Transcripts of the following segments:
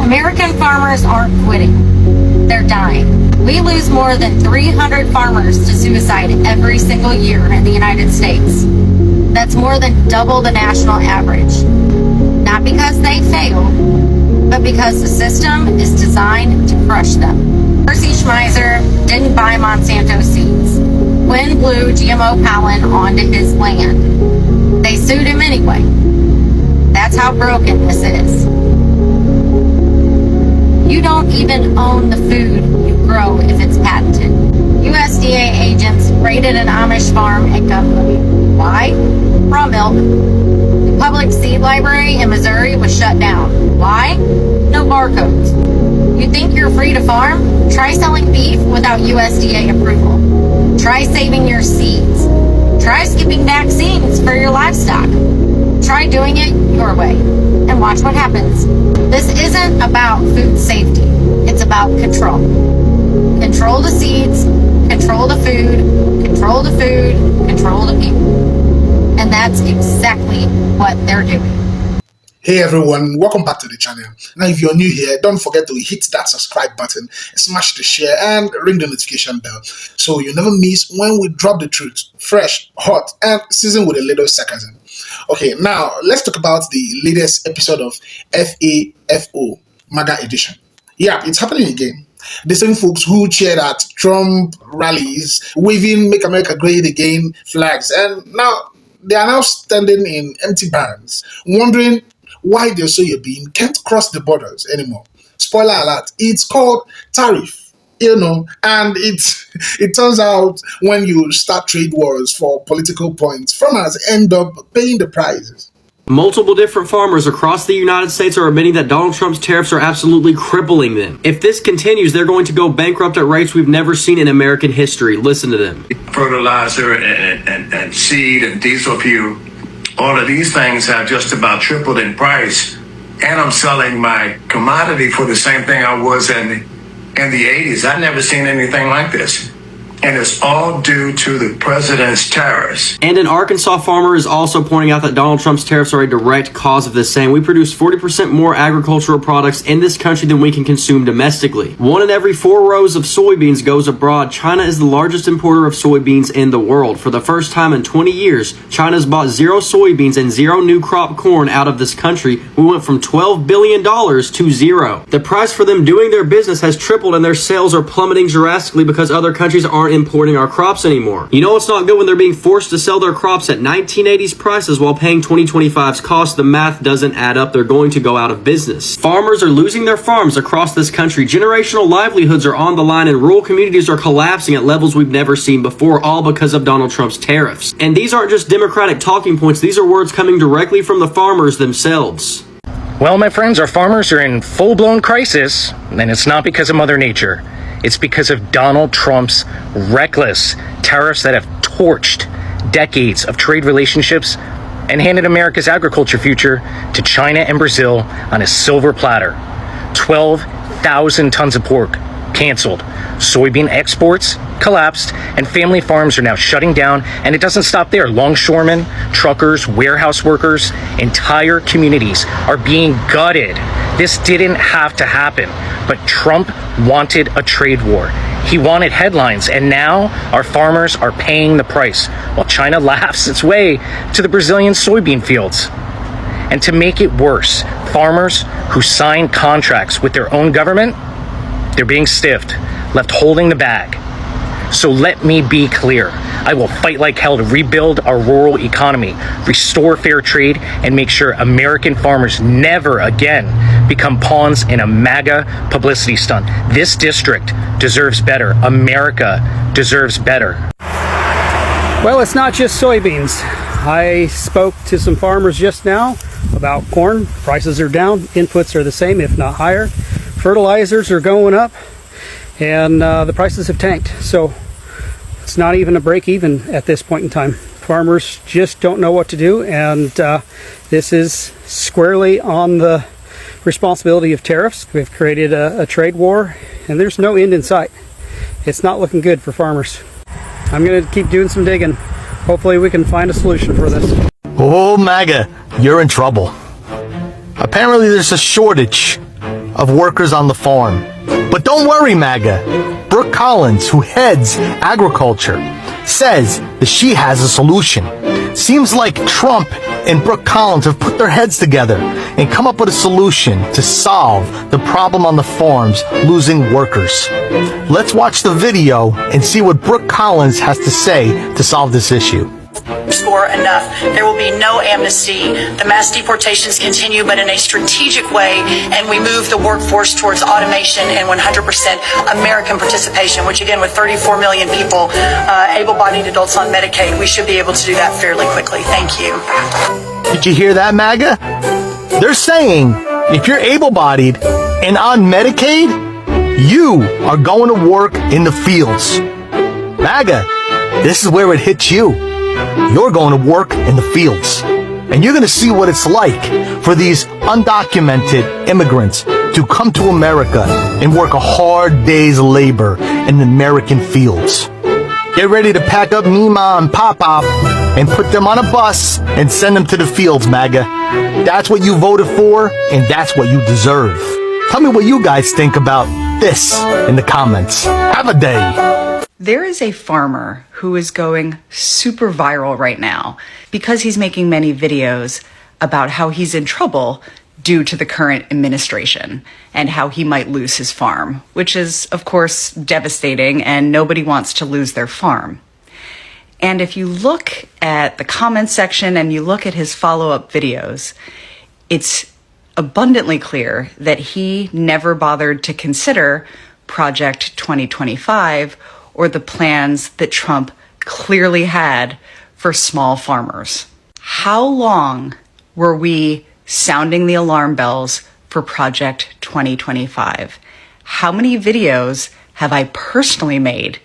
American farmers aren't quitting. They're dying. We lose more than 300 farmers to suicide every single year in the United States. That's more than double the national average. Not because they fail, but because the system is designed to crush them. Percy Schmeiser didn't buy Monsanto seeds. Wind blew GMO pollen onto his land. They sued him anyway. That's how broken this is. You don't even own the food you grow if it's patented. USDA agents raided an Amish farm at gunpoint. Why? Raw milk. The public seed library in Missouri was shut down. Why? No barcodes. You think you're free to farm? Try selling beef without USDA approval. Try saving your seeds. Try skipping vaccines for your livestock. Try doing it your way and watch what happens. This isn't about food safety. It's about control. Control the seeds, control the food, control the food, control the people. And that's exactly what they're doing. Hey everyone, welcome back to the channel. Now if you're new here, don't forget to hit that subscribe button, smash the share and ring the notification bell so you never miss when we drop the truth, fresh, hot and seasoned with a little sarcasm. Okay, now let's talk about the latest episode of FAFO, MAGA edition. Yeah, it's happening again. The same folks who cheered at Trump rallies, waving Make America Great Again flags, and now they are now standing in empty barns, wondering why their soybean can't cross the borders anymore. Spoiler alert, it's called tariff. And it turns out when you start trade wars for political points, farmers end up paying the prices. Multiple different farmers across the United States are admitting that Donald Trump's tariffs are absolutely crippling them. If this continues, they're going to go bankrupt at rates we've never seen in American history. Listen to them. Fertilizer and seed and diesel fuel, all of these things have just about tripled in price. And I'm selling my commodity for the same thing I was in the 80s. I've never seen anything like this. And it's all due to the president's tariffs. And an Arkansas farmer is also pointing out that Donald Trump's tariffs are a direct cause of this, saying we produce 40% more agricultural products in this country than we can consume domestically. 1 in every 4 rows of soybeans goes abroad. China is the largest importer of soybeans in the world. For the first time in 20 years, China's bought 0 soybeans and 0 new crop corn out of this country. We went from $12 billion to 0. The price for them doing their business has tripled and their sales are plummeting drastically because other countries aren't importing our crops anymore. You know it's not good when they're being forced to sell their crops at 1980s prices while paying 2025's cost. The math doesn't add up. They're going to go out of business. Farmers are losing their farms across this country. Generational livelihoods are on the line and rural communities are collapsing at levels we've never seen before, all because of Donald Trump's tariffs. And these aren't just Democratic talking points. These are words coming directly from the farmers themselves. Well, my friends, our farmers are in full-blown crisis, and it's not because of Mother Nature. It's because of Donald Trump's reckless tariffs that have torched decades of trade relationships and handed America's agriculture future to China and Brazil on a silver platter. 12,000 tons of pork canceled. Soybean exports collapsed, and family farms are now shutting down. And it doesn't stop there. Longshoremen, truckers, warehouse workers, entire communities are being gutted. This didn't have to happen, but Trump wanted a trade war. He wanted headlines, and now our farmers are paying the price while China laughs its way to the Brazilian soybean fields. And to make it worse, farmers who sign contracts with their own government, they're being stiffed, left holding the bag. So let me be clear. I will fight like hell to rebuild our rural economy, restore fair trade, and make sure American farmers never again become pawns in a MAGA publicity stunt. This district deserves better. America deserves better. Well, it's not just soybeans. I spoke to some farmers just now about corn. Prices are down. Inputs are the same, if not higher. Fertilizers are going up, and the prices have tanked. So it's not even a break even at this point in time. Farmers just don't know what to do, and this is squarely on the responsibility of tariffs. We've created a trade war, and there's no end in sight. It's not looking good for farmers. I'm going to keep doing some digging. Hopefully we can find a solution for this. Oh, MAGA, you're in trouble. Apparently there's a shortage of workers on the farm. But don't worry, MAGA. Brooke Collins, who heads agriculture, says that she has a solution. Seems like Trump and Brooke Collins have put their heads together and come up with a solution to solve the problem on the farms losing workers. Let's watch the video and see what Brooke Collins has to say to solve this issue. Score enough. There will be no amnesty. The mass deportations continue, but in a strategic way, and we move the workforce towards automation and 100% American participation, which again, with 34 million people, able-bodied adults on Medicaid, we should be able to do that fairly quickly. Thank you. Did you hear that, MAGA? They're saying if you're able-bodied and on Medicaid, you are going to work in the fields. MAGA, this is where it hits you. You're going to work in the fields. And you're going to see what it's like for these undocumented immigrants to come to America and work a hard day's labor in the American fields. Get ready to pack up Mima and Pop-Pop and put them on a bus and send them to the fields, MAGA. That's what you voted for, and that's what you deserve. Tell me what you guys think about this in the comments. Have a day. There is a farmer who is going super viral right now because he's making many videos about how he's in trouble due to the current administration and how he might lose his farm, which is, of course, devastating, and nobody wants to lose their farm. And if you look at the comment section and you look at his follow-up videos, it's abundantly clear that he never bothered to consider Project 2025 or the plans that Trump clearly had for small farmers. How long were we sounding the alarm bells for Project 2025? How many videos have I personally made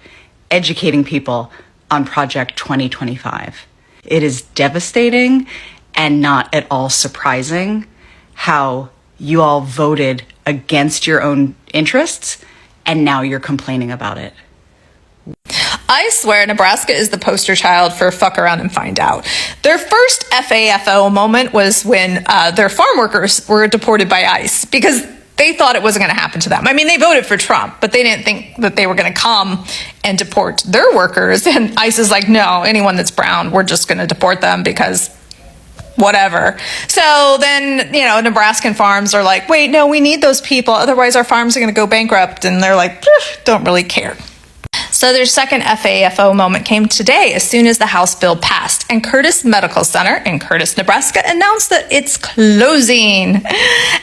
educating people on Project 2025? It is devastating and not at all surprising how you all voted against your own interests and now you're complaining about it. I swear Nebraska is the poster child for fuck around and find out. Their first FAFO moment was when their farm workers were deported by ICE because they thought it wasn't going to happen to them. I mean, they voted for Trump, but they didn't think that they were going to come and deport their workers. And ICE is like, no, anyone that's brown, we're just going to deport them because whatever. So then, Nebraskan farms are like, wait, no, we need those people. Otherwise our farms are going to go bankrupt. And they're like, don't really care. So their second FAFO moment came today as soon as the House bill passed, and Curtis Medical Center in Curtis, Nebraska announced that it's closing.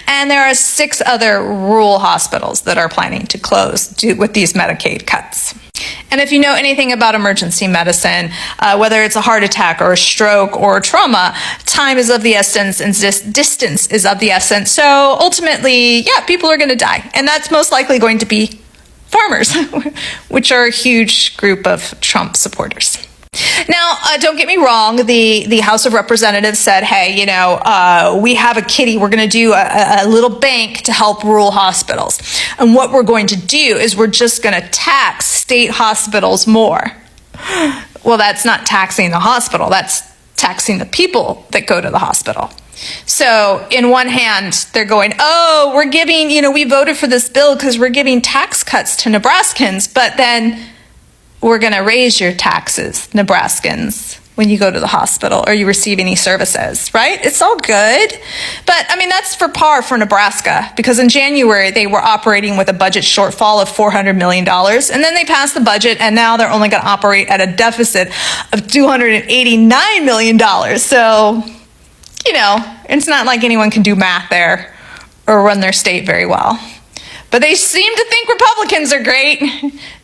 And there are 6 other rural hospitals that are planning to close with these Medicaid cuts. And if you know anything about emergency medicine, whether it's a heart attack or a stroke or trauma, time is of the essence and distance is of the essence. So ultimately, people are going to die. And that's most likely going to be farmers, which are a huge group of Trump supporters. Now, don't get me wrong. The House of Representatives said, hey, we have a kitty. We're going to do a little bank to help rural hospitals. And what we're going to do is we're just going to tax state hospitals more. Well, that's not taxing the hospital. That's taxing the people that go to the hospital. So in one hand, they're going, oh, we're giving, we voted for this bill because we're giving tax cuts to Nebraskans, but then we're going to raise your taxes, Nebraskans, when you go to the hospital or you receive any services, right? It's all good. But that's for par for Nebraska, because in January, they were operating with a budget shortfall of $400 million. And then they passed the budget, and now they're only going to operate at a deficit of $289 million. So, it's not like anyone can do math there or run their state very well. But they seem to think Republicans are great,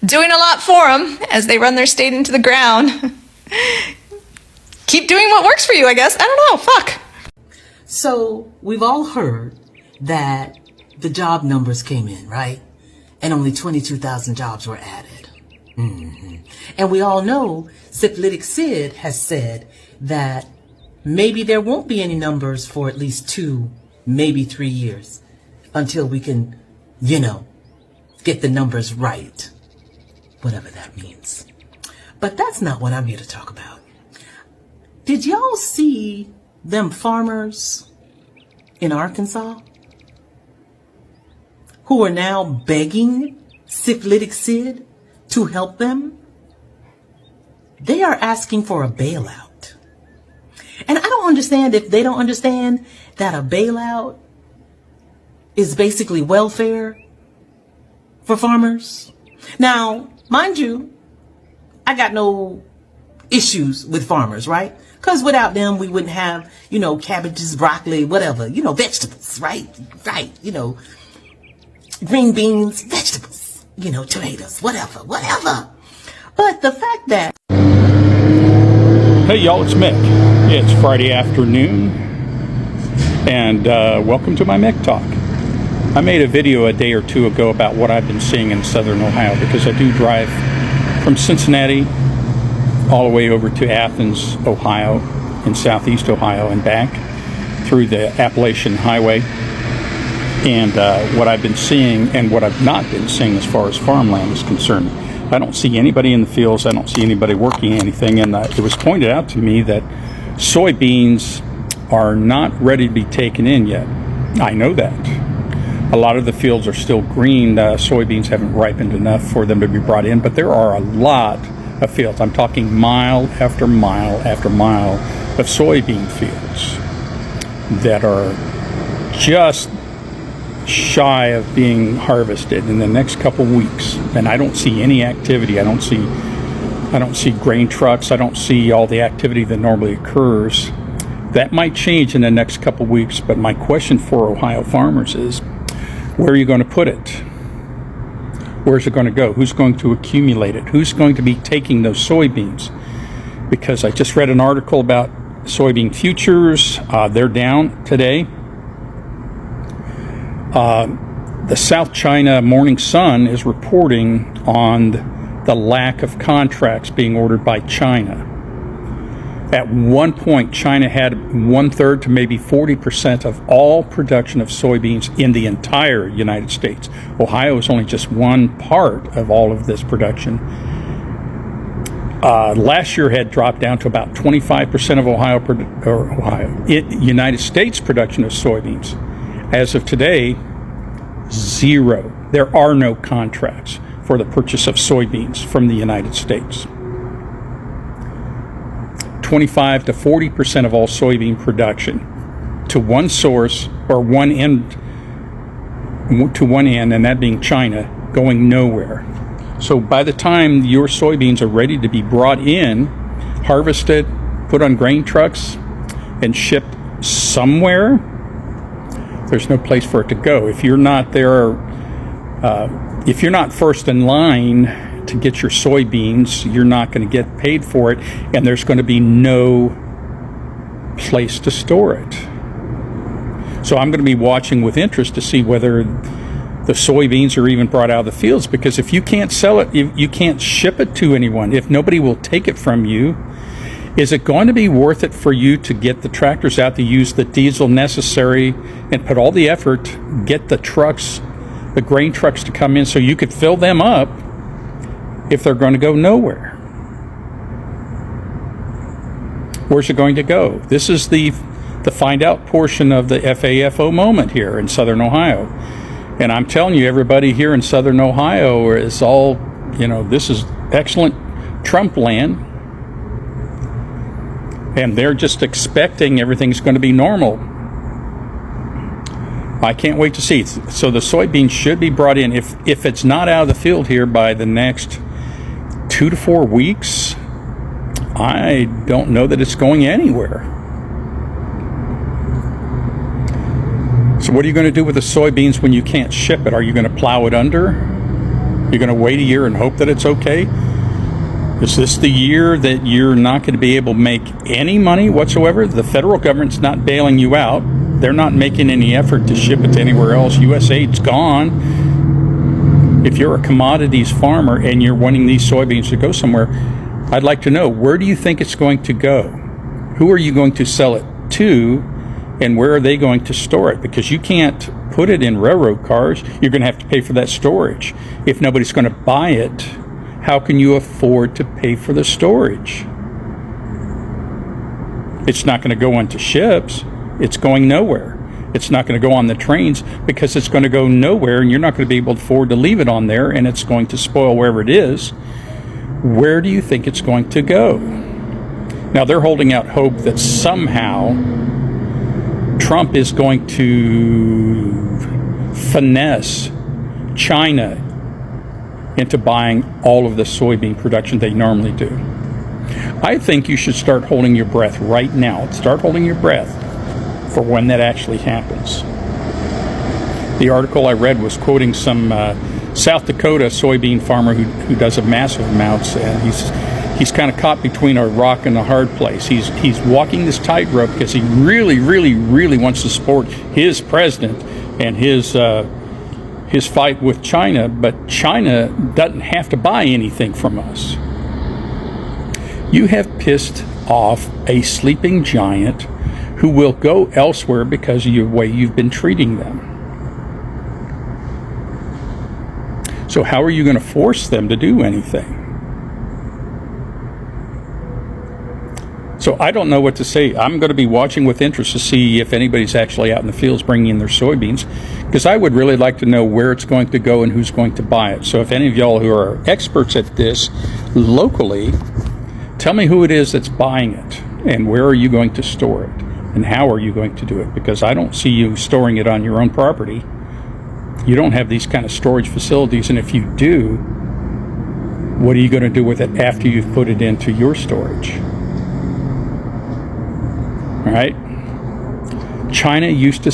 doing a lot for them as they run their state into the ground. Keep doing what works for you, I guess. I don't know. Fuck. So we've all heard that the job numbers came in, right? And only 22,000 jobs were added. And we all know Syphilitic Sid has said that maybe there won't be any numbers for at least 2, maybe 3 years until we can, get the numbers right, whatever that means. But that's not what I'm here to talk about. Did y'all see them farmers in Arkansas? who are now begging syphilitic Sid to help them, they are asking for a bailout. And I don't understand if they don't understand that a bailout is basically welfare for farmers. Now, mind you, I got no issues with farmers, right? Because without them, we wouldn't have, cabbages, broccoli, whatever, vegetables, right? Right, green beans, vegetables, tomatoes, whatever. But the fact that... Hey y'all, it's Mick. It's Friday afternoon, and welcome to my Mick Talk. I made a video a day or two ago about what I've been seeing in southern Ohio, because I do drive from Cincinnati all the way over to Athens, Ohio, in southeast Ohio and back through the Appalachian Highway. And what I've been seeing and what I've not been seeing as far as farmland is concerned, I don't see anybody in the fields. I don't see anybody working anything. And it was pointed out to me that soybeans are not ready to be taken in yet. I know that. A lot of the fields are still green. Soybeans haven't ripened enough for them to be brought in, but there are a lot of fields. I'm talking mile after mile after mile of soybean fields that are just shy of being harvested in the next couple weeks, and I don't see any activity. I don't see grain trucks. I don't see all the activity that normally occurs. That might change in the next couple weeks, but my question for Ohio farmers is, where are you going to put it? Where's it going to go? Who's going to accumulate it? Who's going to be taking those soybeans? Because I just read an article about soybean futures. They're down today. The South China Morning Sun is reporting on the lack of contracts being ordered by China. At one point, China had 1/3 to maybe 40% of all production of soybeans in the entire United States. Ohio is only just one part of all of this production. Last year had dropped down to about 25% of United States production of soybeans. As of today, zero. There are no contracts for the purchase of soybeans from the United States. 25 to 40% of all soybean production to one source or one end, and that being China, going nowhere. So by the time your soybeans are ready to be brought in, harvested, put on grain trucks, and shipped somewhere, there's no place for it to go. If you're not there, if you're not first in line to get your soybeans, you're not going to get paid for it, and there's going to be no place to store it. So I'm going to be watching with interest to see whether the soybeans are even brought out of the fields, because if you can't sell it, you can't ship it to anyone. If nobody will take it from you, is it going to be worth it for you to get the tractors out, to use the diesel necessary and put all the effort, get the trucks, the grain trucks to come in so you could fill them up, if they're going to go nowhere? Where's it going to go? This is the find out portion of the FAFO moment here in southern Ohio. And I'm telling you, everybody here in southern Ohio is all, this is excellent Trump land. And they're just expecting everything's going to be normal. I can't wait to see. So the soybeans should be brought in. If it's not out of the field here by the next 2 to 4 weeks, I don't know that it's going anywhere. So what are you going to do with the soybeans when you can't ship it? Are you going to plow it under? You're going to wait a year and hope that it's okay? Is this the year that you're not going to be able to make any money whatsoever? The federal government's not bailing you out. They're not making any effort to ship it to anywhere else. USAID's gone. If you're a commodities farmer and you're wanting these soybeans to go somewhere, I'd like to know, where do you think it's going to go? Who are you going to sell it to, and where are they going to store it? Because you can't put it in railroad cars. You're going to have to pay for that storage. If nobody's going to buy it, how can you afford to pay for the storage? It's not going to go onto ships. It's going nowhere. It's not going to go on the trains because it's going to go nowhere, and you're not going to be able to afford to leave it on there, and it's going to spoil wherever it is. Where do you think it's going to go? Now, they're holding out hope that somehow Trump is going to finesse China into buying all of the soybean production they normally do. I think you should start holding your breath right now. Start holding your breath for when that actually happens. The article I read was quoting some South Dakota soybean farmer who does a massive amounts, and he's kind of caught between a rock and a hard place. He's walking this tightrope because he really, really, really wants to support his president and his fight with China, but China doesn't have to buy anything from us. You have pissed off a sleeping giant who will go elsewhere because of the way you've been treating them. So how are you going to force them to do anything? So I don't know what to say. I'm going to be watching with interest to see if anybody's actually out in the fields bringing in their soybeans, because I would really like to know where it's going to go and who's going to buy it. So if any of y'all who are experts at this locally, tell me who it is that's buying it, and where are you going to store it, and how are you going to do it, because I don't see you storing it on your own property. You don't have these kind of storage facilities, and if you do, what are you going to do with it after you've put it into your storage? All right? China used to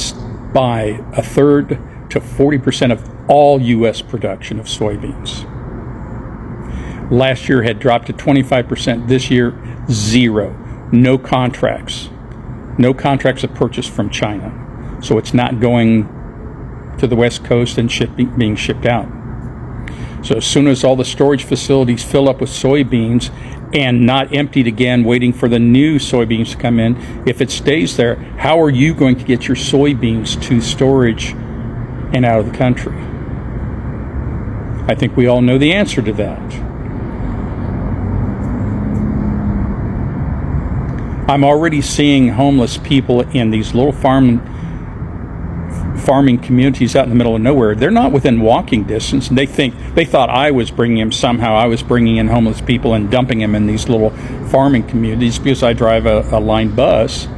buy 1/3 to 40% of all U.S. production of soybeans. Last year had dropped to 25%. This year, 0. No contracts. No contracts of purchase from China. So it's not going to the West Coast and being shipped out. So as soon as all the storage facilities fill up with soybeans and not emptied again, waiting for the new soybeans to come in, if it stays there, how are you going to get your soybeans to storage and out of the country? I think we all know the answer to that. I'm already seeing homeless people in these little farming communities out in the middle of nowhere. They're not within walking distance. They thought I was bringing them somehow. I was bringing in homeless people and dumping them in these little farming communities because I drive a line bus.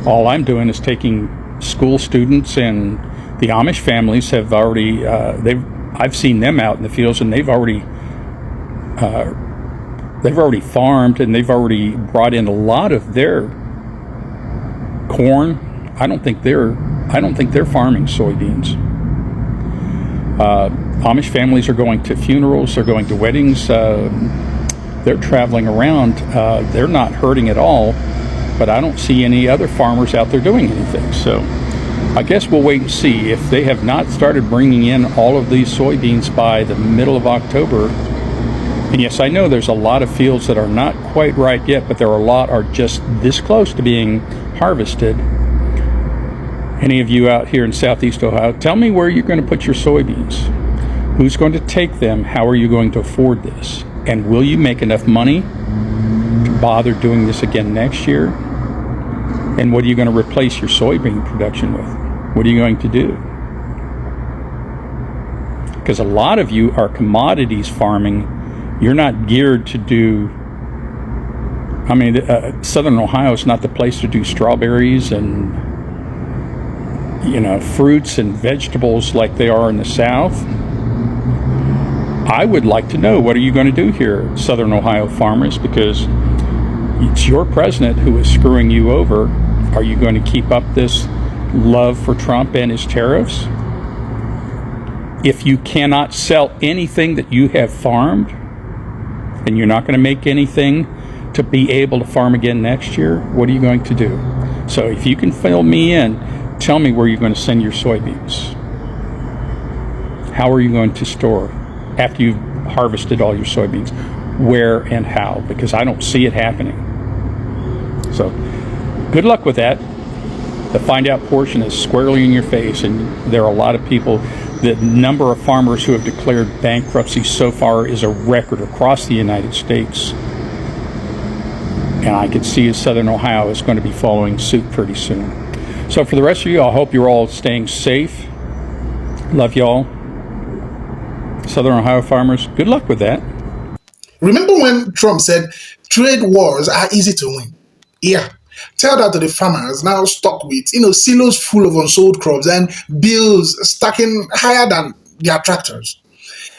All I'm doing is taking school students, and the Amish families have already I've seen them out in the fields, and they've already farmed, and they've already brought in a lot of their corn. I don't think they're farming soybeans. Amish families are going to funerals, they're going to weddings, they're traveling around. They're not hurting at all, but I don't see any other farmers out there doing anything. So I guess we'll wait and see. If they have not started bringing in all of these soybeans by the middle of October, and yes, I know there's a lot of fields that are not quite ripe yet, but there are a lot are just this close to being harvested. Any of you out here in Southeast Ohio, tell me where you're going to put your soybeans. Who's going to take them? How are you going to afford this? And will you make enough money to bother doing this again next year? And what are you going to replace your soybean production with? What are you going to do? Because a lot of you are commodities farming. You're not geared to do, Southern Ohio is not the place to do strawberries and fruits and vegetables like they are in the South. I would like to know, what are you going to do here, Southern Ohio farmers? Because it's your president who is screwing you over. Are you going to keep up this love for Trump and his tariffs? If you cannot sell anything that you have farmed, and you're not going to make anything to be able to farm again next year, what are you going to do? So if you can fill me in, tell me where you're going to send your soybeans. How are you going to store after you've harvested all your soybeans? Where and how? Because I don't see it happening. So good luck with that. The find out portion is squarely in your face, and there are a lot of people. The number of farmers who have declared bankruptcy so far is a record across the United States. And I could see Southern Ohio is going to be following suit pretty soon. So for the rest of you, I hope you're all staying safe. Love y'all. Southern Ohio farmers, good luck with that. Remember when Trump said trade wars are easy to win? Yeah. Tell that to the farmers now stuck with, silos full of unsold crops and bills stacking higher than their tractors.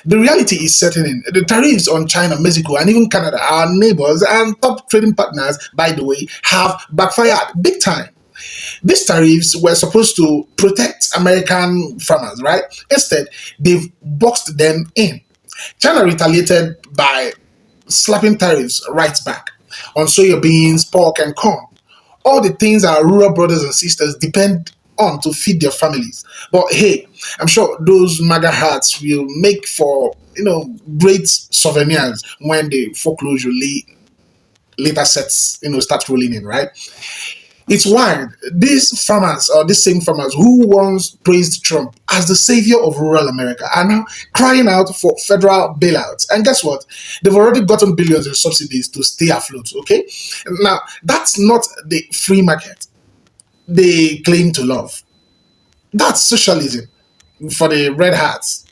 The reality is setting in. The tariffs on China, Mexico, and even Canada, our neighbors and top trading partners, by the way, have backfired big time. These tariffs were supposed to protect American farmers, right? Instead, they've boxed them in. China retaliated by slapping tariffs right back on soybeans, pork, and corn. All the things our rural brothers and sisters depend on to feed their families. But hey, I'm sure those MAGA hats will make for, great souvenirs when the foreclosure later sets, start rolling in, right? It's wild. These farmers, or these same farmers who once praised Trump as the savior of rural America, are now crying out for federal bailouts. And guess what? They've already gotten billions in subsidies to stay afloat, okay? Now, that's not the free market they claim to love. That's socialism for the red hats.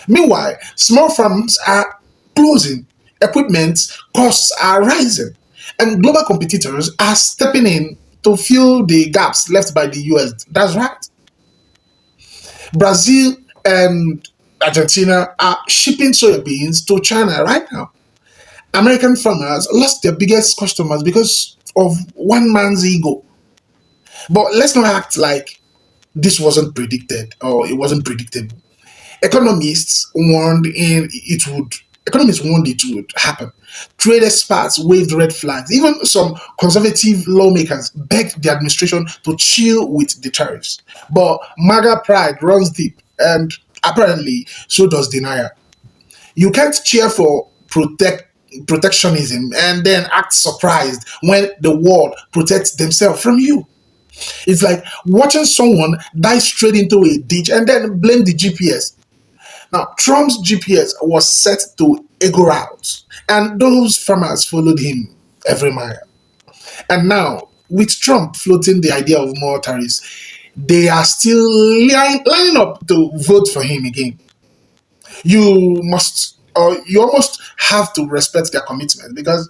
Meanwhile, small farms are closing, equipment costs are rising, and global competitors are stepping in to fill the gaps left by the US. That's right. Brazil and Argentina are shipping soybeans to China right now. American farmers lost their biggest customers because of one man's ego. But let's not act like this wasn't predicted or it wasn't predictable. Economists warned it would happen. Trade experts waved red flags. Even some conservative lawmakers begged the administration to chill with the tariffs. But MAGA pride runs deep, and apparently so does denial. You can't cheer for protectionism and then act surprised when the world protects themselves from you. It's like watching someone dive straight into a ditch and then blame the GPS. Now, Trump's GPS was set to ego routes, and those farmers followed him every mile. And now, with Trump floating the idea of more tariffs, they are still lining up to vote for him again. You almost have to respect their commitment because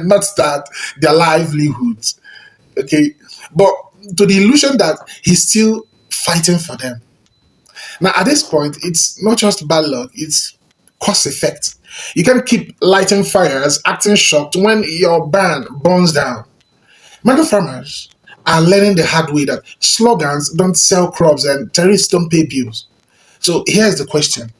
not that their livelihoods, okay? But to the illusion that he's still fighting for them. Now, at this point, it's not just bad luck, it's cause effect. You can't keep lighting fires, acting shocked when your barn burns down. MAGA farmers are learning the hard way that slogans don't sell crops and tariffs don't pay bills. So here's the question.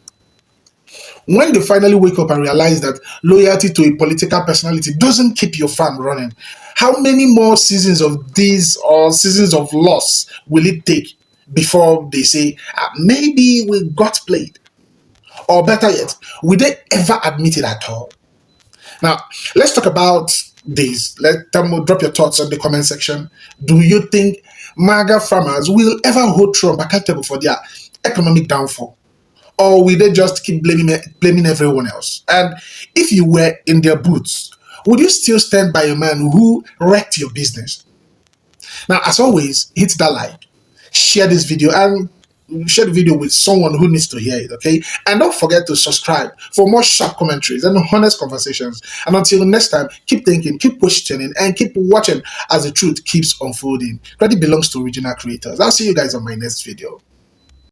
When they finally wake up and realize that loyalty to a political personality doesn't keep your farm running, how many more seasons of this or seasons of loss will it take before they say, maybe we got played? Or better yet, will they ever admit it at all? Now, let's talk about this. Drop your thoughts in the comment section. Do you think MAGA farmers will ever hold Trump accountable for their economic downfall? Or will they just keep blaming everyone else? And if you were in their boots, would you still stand by a man who wrecked your business? Now, as always, hit that like, share this video, and share the video with someone who needs to hear it, okay? And don't forget to subscribe for more sharp commentaries and honest conversations. And until next time, keep thinking, keep questioning, and keep watching as the truth keeps unfolding. Credit belongs to original creators. I'll see you guys on my next video.